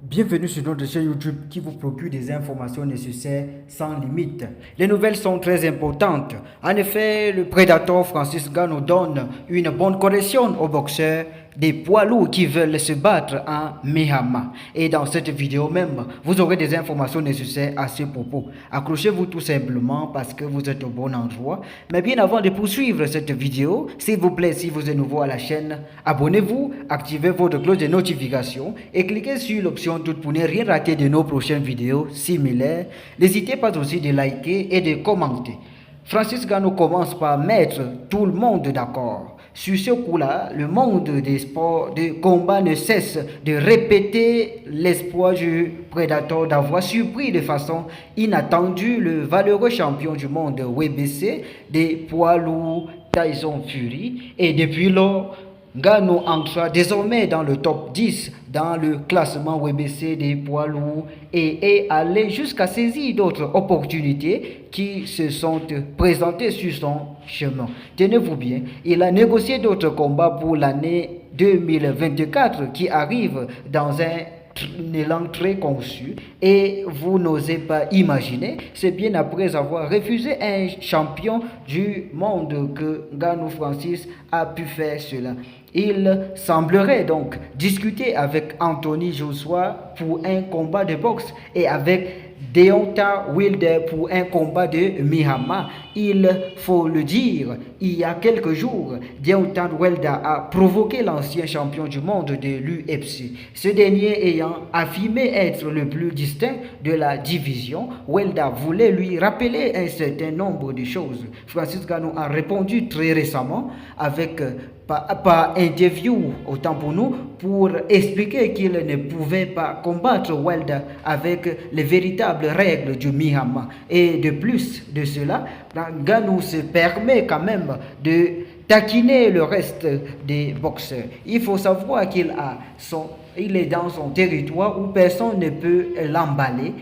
Bienvenue sur notre chaîne YouTube qui vous procure des informations nécessaires sans limite. Les nouvelles sont très importantes. En effet, le prédateur Francis Ngannou donne une bonne correction aux boxeurs des poids lourds qui veulent se battre en Mihama. Et dans cette vidéo même, vous aurez des informations nécessaires à ce propos. Accrochez-vous tout simplement parce que vous êtes au bon endroit. Mais bien avant de poursuivre cette vidéo, s'il vous plaît, si vous êtes nouveau à la chaîne, abonnez-vous, activez votre cloche de notification et cliquez sur l'option toute pour ne rien rater de nos prochaines vidéos similaires. N'hésitez pas aussi de liker et de commenter. Francis Ngannou commence par mettre tout le monde d'accord. Sur ce coup-là, le monde des sports de combat ne cesse de répéter l'espoir du prédateur d'avoir surpris de façon inattendue le valeureux champion du monde WBC des poids lourds Tyson Fury. Et depuis lors, Ngannou entre désormais dans le top 10 dans le classement WBC des poids lourds et est allé jusqu'à saisir d'autres opportunités qui se sont présentées sur son chemin. Tenez-vous bien, il a négocié d'autres combats pour l'année 2024 qui arrive dans un élan très conçu et vous n'osez pas imaginer, c'est bien après avoir refusé un champion du monde que Ngannou Francis a pu faire cela. Il semblerait donc discuter avec Anthony Joshua pour un combat de boxe et avec Deontay Wilder pour un combat de Mihama. Il faut le dire, il y a quelques jours, Deontay Wilder a provoqué l'ancien champion du monde de l'UFC. Ce dernier ayant affirmé être le plus distinct de la division, Wilder voulait lui rappeler un certain nombre de choses. Francis Ngannou a répondu très récemment avec par interview, autant pour nous, pour expliquer qu'il ne pouvait pas combattre Wilder avec les véritables règles du Mihama. Et de plus de cela, Ngannou se permet quand même de taquiner le reste des boxeurs. Il faut savoir il est dans son territoire où personne ne peut l'emballer.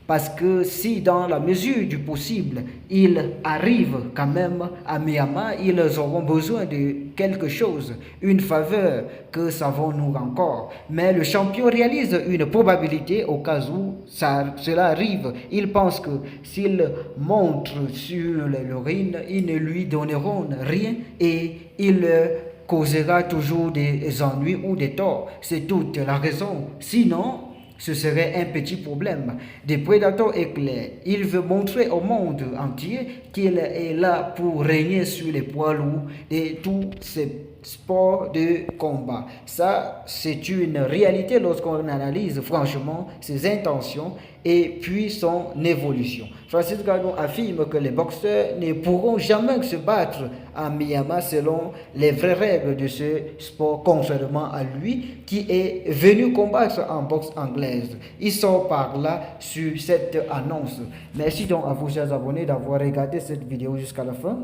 Parce que si dans la mesure du possible, ils arrivent quand même à Myanmar, ils auront besoin de quelque chose, une faveur que savons-nous encore. Mais le champion réalise une probabilité au cas où cela arrive. Il pense que s'il montre sur le ring, ils ne lui donneront rien et il causera toujours des ennuis ou des torts. C'est toute la raison. Sinon, ce serait un petit problème. Des prédateurs éclairs. Il veut montrer au monde entier qu'il est là pour régner sur les poids lourds et tous ces sports de combat. Ça, c'est une réalité lorsqu'on analyse franchement ses intentions et puis son évolution. Francis Ngannou affirme que les boxeurs ne pourront jamais se battre en Myanmar selon les vraies règles de ce sport, contrairement à lui qui est venu combattre en boxe anglaise. Il sort par là sur cette annonce. Merci donc à vous, chers abonnés, d'avoir regardé cette vidéo jusqu'à la fin.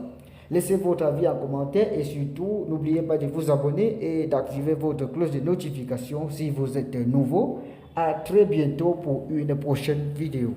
Laissez votre avis en commentaire et surtout, n'oubliez pas de vous abonner et d'activer votre cloche de notification si vous êtes nouveau. À très bientôt pour une prochaine vidéo.